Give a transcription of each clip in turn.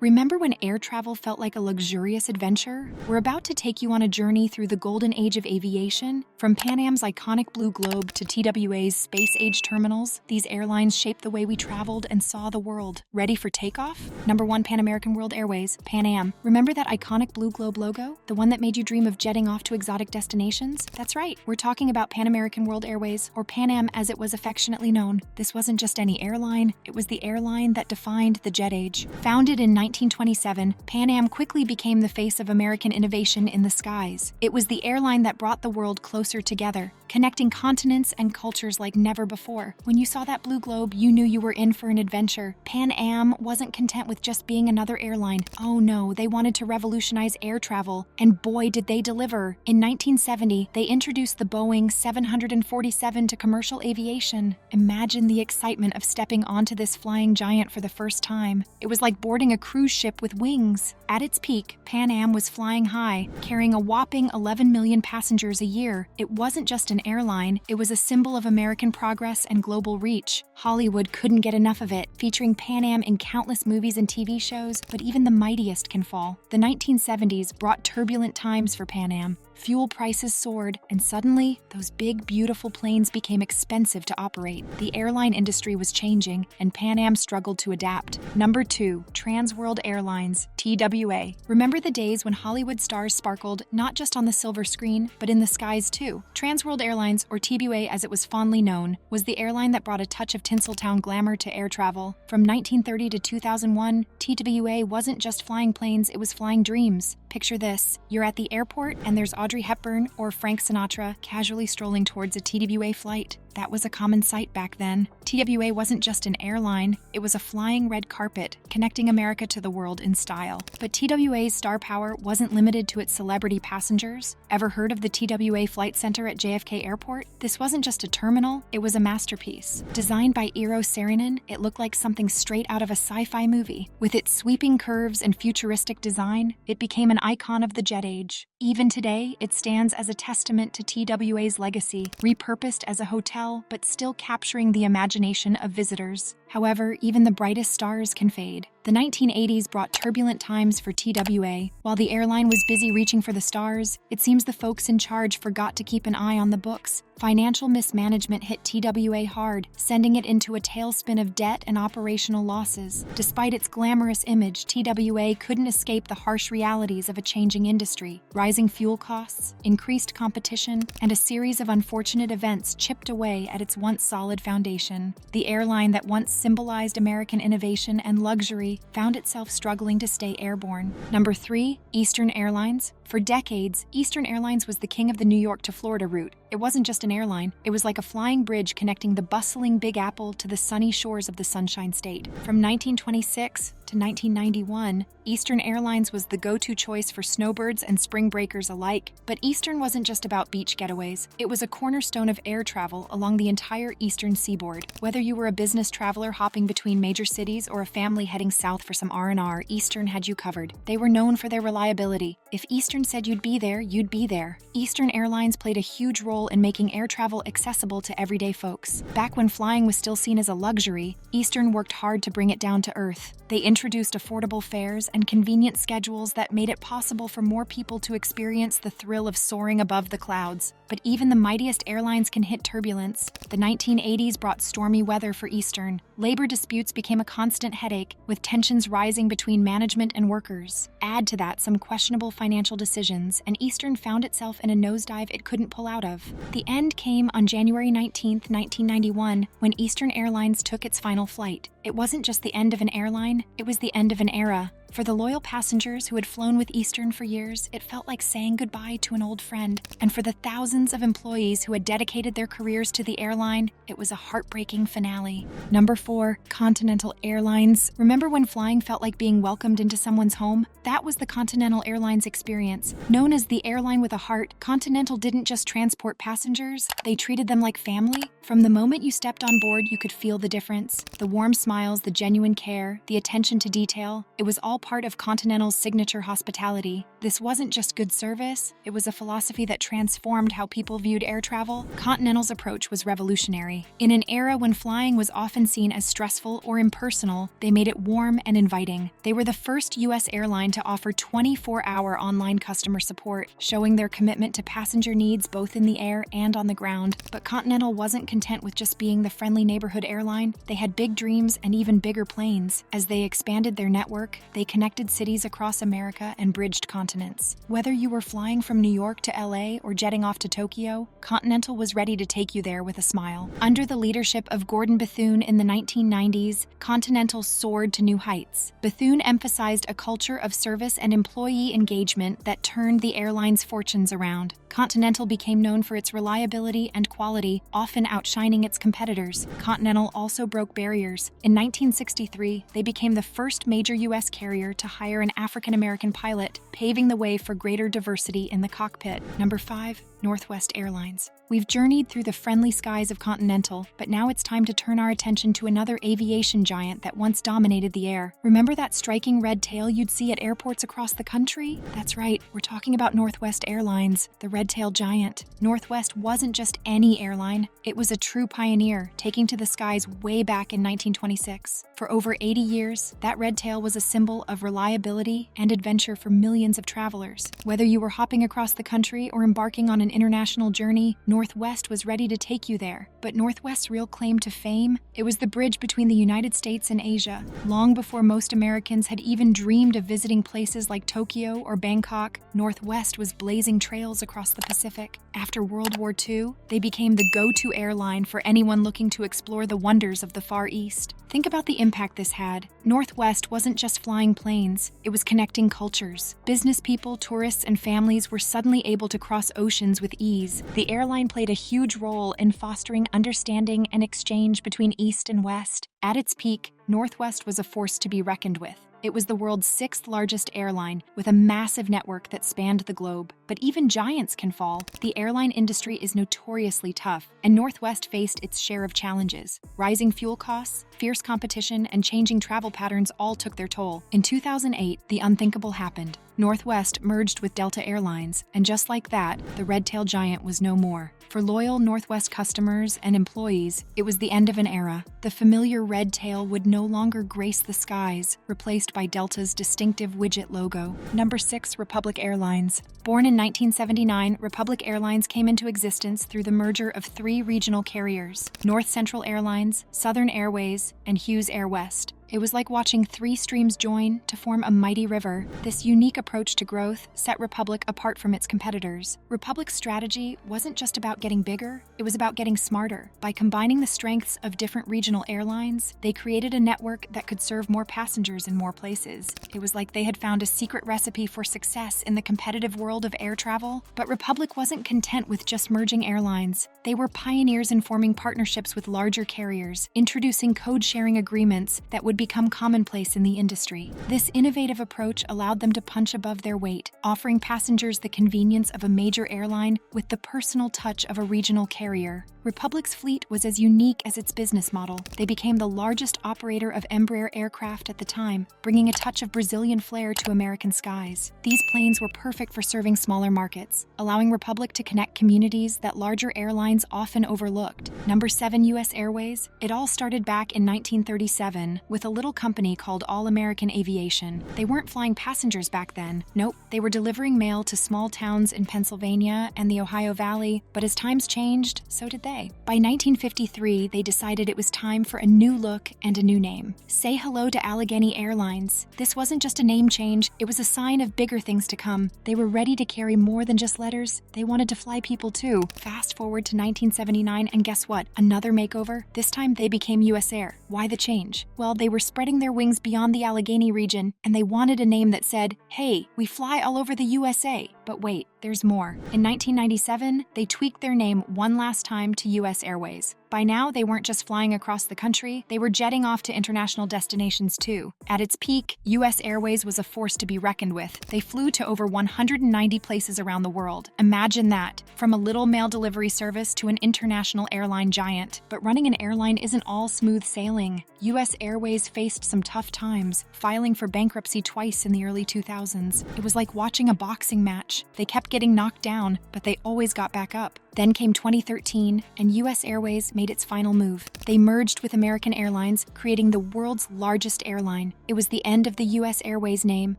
Remember when air travel felt like a luxurious adventure? We're about to take you on a journey through the golden age of aviation. From Pan Am's iconic blue globe to TWA's space-age terminals, these airlines shaped the way we traveled and saw the world. Ready for takeoff? Number 1, Pan American World Airways, Pan Am. Remember that iconic blue globe logo? The one that made you dream of jetting off to exotic destinations? That's right, we're talking about Pan American World Airways, or Pan Am as it was affectionately known. This wasn't just any airline, it was the airline that defined the jet age. Founded in 1927, Pan Am quickly became the face of American innovation in the skies. It was the airline that brought the world closer together, connecting continents and cultures like never before. When you saw that blue globe, you knew you were in for an adventure. Pan Am wasn't content with just being another airline. Oh no, they wanted to revolutionize air travel, and boy did they deliver. In 1970, they introduced the Boeing 747 to commercial aviation. Imagine the excitement of stepping onto this flying giant for the first time. It was like boarding a cruise ship with wings. At its peak, Pan Am was flying high, carrying a whopping 11 million passengers a year. It wasn't just an airline, it was a symbol of American progress and global reach. Hollywood couldn't get enough of it, featuring Pan Am in countless movies and TV shows, but even the mightiest can fall. The 1970s brought turbulent times for Pan Am. Fuel prices soared, and suddenly, those big, beautiful planes became expensive to operate. The airline industry was changing, and Pan Am struggled to adapt. Number 2, Trans World Airlines, TWA. Remember the days when Hollywood stars sparkled not just on the silver screen, but in the skies too? Trans World Airlines, or TWA as it was fondly known, was the airline that brought a touch of Tinseltown glamour to air travel. From 1930 to 2001, TWA wasn't just flying planes, it was flying dreams. Picture this, you're at the airport and there's Audrey Hepburn or Frank Sinatra casually strolling towards a TWA flight. That was a common sight back then. TWA wasn't just an airline, it was a flying red carpet, connecting America to the world in style. But TWA's star power wasn't limited to its celebrity passengers. Ever heard of the TWA Flight Center at JFK Airport? This wasn't just a terminal, it was a masterpiece. Designed by Eero Saarinen, it looked like something straight out of a sci-fi movie. With its sweeping curves and futuristic design, it became an icon of the jet age. Even today, it stands as a testament to TWA's legacy, repurposed as a hotel but still capturing the imagination of visitors. However, even the brightest stars can fade. The 1980s brought turbulent times for TWA. While the airline was busy reaching for the stars, it seems the folks in charge forgot to keep an eye on the books. Financial mismanagement hit TWA hard, sending it into a tailspin of debt and operational losses. Despite its glamorous image, TWA couldn't escape the harsh realities of a changing industry. Rising fuel costs, increased competition, and a series of unfortunate events chipped away at its once solid foundation. The airline that once symbolized American innovation and luxury found itself struggling to stay airborne. Number 3, Eastern Airlines. For decades, Eastern Airlines was the king of the New York to Florida route. It wasn't just an airline, it was like a flying bridge connecting the bustling Big Apple to the sunny shores of the Sunshine State. From 1926 to 1991, Eastern Airlines was the go-to choice for snowbirds and spring breakers alike. But Eastern wasn't just about beach getaways. It was a cornerstone of air travel along the entire eastern seaboard. Whether you were a business traveler hopping between major cities or a family heading south for some R&R, Eastern had you covered. They were known for their reliability. If Eastern said you'd be there, you'd be there. Eastern Airlines played a huge role in making air travel accessible to everyday folks. Back when flying was still seen as a luxury, Eastern worked hard to bring it down to earth. They introduced affordable fares and convenient schedules that made it possible for more people to experience the thrill of soaring above the clouds. But even the mightiest airlines can hit turbulence. The 1980s brought stormy weather for Eastern. Labor disputes became a constant headache, with tensions rising between management and workers. Add to that some questionable financial decisions, and Eastern found itself in a nosedive it couldn't pull out of. The end came on January 19, 1991, when Eastern Airlines took its final flight. It wasn't just the end of an airline, it was the end of an era. For the loyal passengers who had flown with Eastern for years, it felt like saying goodbye to an old friend. And for the thousands of employees who had dedicated their careers to the airline, it was a heartbreaking finale. Number 4, Continental Airlines. Remember when flying felt like being welcomed into someone's home? That was the Continental Airlines experience. Known as the airline with a heart, Continental didn't just transport passengers, they treated them like family. From the moment you stepped on board, you could feel the difference. The warm smiles, the genuine care, the attention to detail, it was all part of Continental's signature hospitality. This wasn't just good service, it was a philosophy that transformed how people viewed air travel. Continental's approach was revolutionary. In an era when flying was often seen as stressful or impersonal, they made it warm and inviting. They were the first U.S. airline to offer 24-hour online customer support, showing their commitment to passenger needs both in the air and on the ground. But Continental wasn't content with just being the friendly neighborhood airline. They had big dreams and even bigger planes. As they expanded their network, they connected cities across America and bridged continents. Whether you were flying from New York to LA or jetting off to Tokyo, Continental was ready to take you there with a smile. Under the leadership of Gordon Bethune in the 1990s, Continental soared to new heights. Bethune emphasized a culture of service and employee engagement that turned the airline's fortunes around. Continental became known for its reliability and quality, often outshining its competitors. Continental also broke barriers. In 1963, they became the first major U.S. carrier to hire an African-American pilot, paving the way for greater diversity in the cockpit. Number 5. Northwest Airlines. We've journeyed through the friendly skies of Continental, but now it's time to turn our attention to another aviation giant that once dominated the air. Remember that striking red tail you'd see at airports across the country? That's right, we're talking about Northwest Airlines, the red-tailed giant. Northwest wasn't just any airline, it was a true pioneer, taking to the skies way back in 1926. For over 80 years, that red tail was a symbol of reliability and adventure for millions of travelers. Whether you were hopping across the country or embarking on an international journey, Northwest was ready to take you there. But Northwest's real claim to fame? It was the bridge between the United States and Asia. Long before most Americans had even dreamed of visiting places like Tokyo or Bangkok, Northwest was blazing trails across the Pacific. After World War II, they became the go-to airline for anyone looking to explore the wonders of the Far East. Think about the impact this had. Northwest wasn't just flying planes, it was connecting cultures. Business people, tourists, and families were suddenly able to cross oceans with ease. The airline played a huge role in fostering understanding and exchange between East and West. At its peak, Northwest was a force to be reckoned with. It was the world's 6th largest airline, with a massive network that spanned the globe. But even giants can fall. The airline industry is notoriously tough, and Northwest faced its share of challenges. Rising fuel costs, fierce competition, and changing travel patterns all took their toll. In 2008, the unthinkable happened. Northwest merged with Delta Airlines, and just like that, the red-tailed giant was no more. For loyal Northwest customers and employees, it was the end of an era. The familiar red tail would no longer grace the skies, replaced by Delta's distinctive widget logo. Number 6. Republic Airlines. Born in 1979, Republic Airlines came into existence through the merger of 3 regional carriers: North Central Airlines, Southern Airways, and Hughes Air West. It was like watching 3 streams join to form a mighty river. This unique approach to growth set Republic apart from its competitors. Republic's strategy wasn't just about getting bigger, it was about getting smarter. By combining the strengths of different regional airlines, they created a network that could serve more passengers in more places. It was like they had found a secret recipe for success in the competitive world of air travel. But Republic wasn't content with just merging airlines. They were pioneers in forming partnerships with larger carriers, introducing code-sharing agreements that would become commonplace in the industry. This innovative approach allowed them to punch above their weight, offering passengers the convenience of a major airline with the personal touch of a regional carrier. Republic's fleet was as unique as its business model. They became the largest operator of Embraer aircraft at the time, bringing a touch of Brazilian flair to American skies. These planes were perfect for serving smaller markets, allowing Republic to connect communities that larger airlines often overlooked. Number 7. U.S. Airways. It all started back in 1937 with a little company called American Aviation. They weren't flying passengers back then. Nope, they were delivering mail to small towns in Pennsylvania and the Ohio Valley, but as times changed, so did they. By 1953, they decided it was time for a new look and a new name. Say hello to Allegheny Airlines. This wasn't just a name change, it was a sign of bigger things to come. They were ready to carry more than just letters. They wanted to fly people too. Fast forward to 1979, and guess what? Another makeover? This time they became US Air. Why the change? Well, they were spreading their wings beyond the Allegheny region, and they wanted a name that said, "Hey, we fly all over the USA." But wait, there's more. In 1997, they tweaked their name one last time to US Airways. By now, they weren't just flying across the country, they were jetting off to international destinations too. At its peak, US Airways was a force to be reckoned with. They flew to over 190 places around the world. Imagine that, from a little mail delivery service to an international airline giant. But running an airline isn't all smooth sailing. US Airways faced some tough times, filing for bankruptcy twice in the early 2000s. It was like watching a boxing match. They kept getting knocked down, but they always got back up. Then came 2013, and US Airways made its final move. They merged with American Airlines, creating the world's largest airline. It was the end of the US Airways name,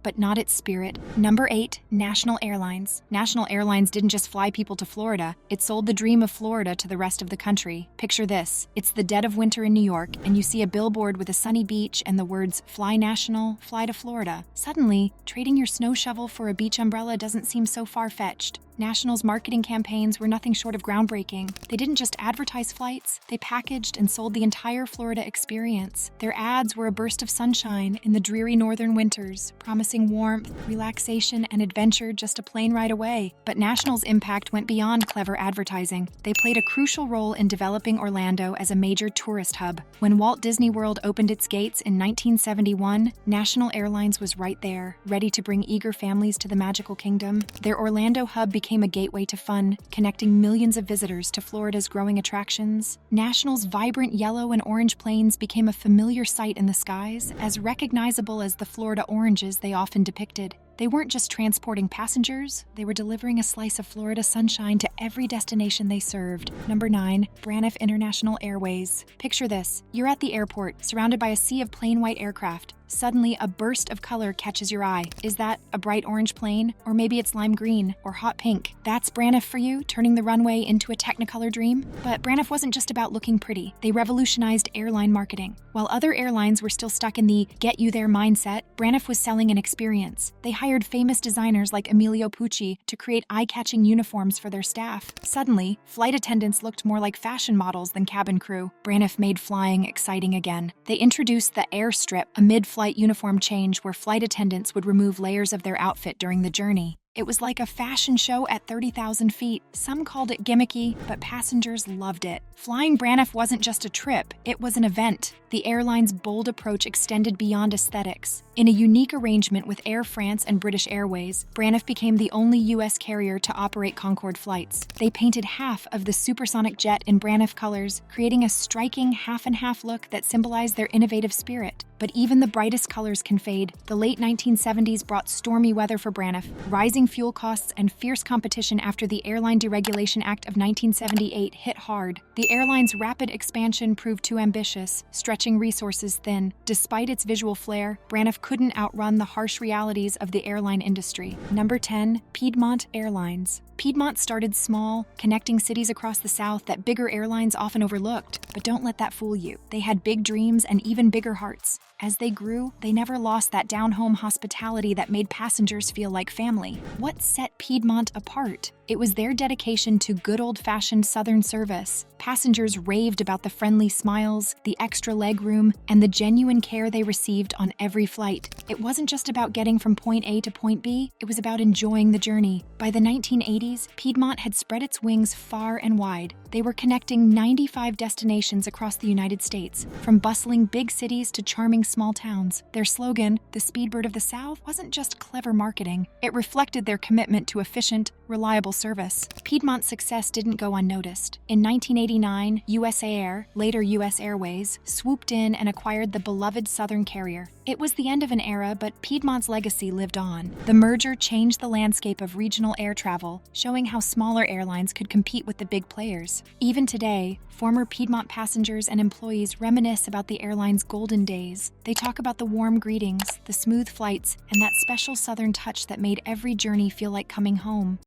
but not its spirit. Number 8, National Airlines. National Airlines didn't just fly people to Florida, it sold the dream of Florida to the rest of the country. Picture this, it's the dead of winter in New York, and you see a billboard with a sunny beach and the words, "Fly National, fly to Florida." Suddenly, trading your snow shovel for a beach umbrella doesn't seem so far-fetched. National's marketing campaigns were nothing short of groundbreaking. They didn't just advertise flights, they packaged and sold the entire Florida experience. Their ads were a burst of sunshine in the dreary northern winters, promising warmth, relaxation, and adventure just a plane ride away. But National's impact went beyond clever advertising. They played a crucial role in developing Orlando as a major tourist hub. When Walt Disney World opened its gates in 1971, National Airlines was right there, ready to bring eager families to the magical kingdom. Their Orlando hub became a gateway to fun, connecting millions of visitors to Florida's growing attractions. National's vibrant yellow and orange planes became a familiar sight in the skies, as recognizable as the Florida oranges they often depicted. They weren't just transporting passengers, they were delivering a slice of Florida sunshine to every destination they served. Number 9, Braniff International Airways. Picture this, you're at the airport, surrounded by a sea of plain white aircraft. Suddenly, a burst of color catches your eye. Is that a bright orange plane? Or maybe it's lime green or hot pink? That's Braniff for you, turning the runway into a Technicolor dream? But Braniff wasn't just about looking pretty. They revolutionized airline marketing. While other airlines were still stuck in the get-you-there mindset, Braniff was selling an experience. They hired famous designers like Emilio Pucci to create eye-catching uniforms for their staff. Suddenly, flight attendants looked more like fashion models than cabin crew. Braniff made flying exciting again. They introduced the Airstrip, a mid-flight uniform change where flight attendants would remove layers of their outfit during the journey. It was like a fashion show at 30,000 feet. Some called it gimmicky, but passengers loved it. Flying Braniff wasn't just a trip, it was an event. The airline's bold approach extended beyond aesthetics. In a unique arrangement with Air France and British Airways, Braniff became the only U.S. carrier to operate Concorde flights. They painted half of the supersonic jet in Braniff colors, creating a striking half-and-half look that symbolized their innovative spirit. But even the brightest colors can fade. The late 1970s brought stormy weather for Braniff, rising fuel costs, and fierce competition after the Airline Deregulation Act of 1978 hit hard. The airline's rapid expansion proved too ambitious, stretching resources thin. Despite its visual flair, Braniff couldn't outrun the harsh realities of the airline industry. Number 10, Piedmont Airlines. Piedmont started small, connecting cities across the South that bigger airlines often overlooked. But don't let that fool you. They had big dreams and even bigger hearts. As they grew, they never lost that down-home hospitality that made passengers feel like family. What set Piedmont apart? It was their dedication to good old-fashioned Southern service. Passengers raved about the friendly smiles, the extra legroom, and the genuine care they received on every flight. It wasn't just about getting from point A to point B, it was about enjoying the journey. By the 1980s, Piedmont had spread its wings far and wide. They were connecting 95 destinations across the United States, from bustling big cities to charming small towns. Their slogan, "The Speedbird of the South," wasn't just clever marketing. It reflected their commitment to efficient, reliable service. Piedmont's success didn't go unnoticed. In 1989, USA Air, later US Airways, swooped in and acquired the beloved Southern carrier. It was the end of an era, but Piedmont's legacy lived on. The merger changed the landscape of regional air travel, showing how smaller airlines could compete with the big players. Even today, former Piedmont passengers and employees reminisce about the airline's golden days. They talk about the warm greetings, the smooth flights, and that special Southern touch that made every journey feel like coming home.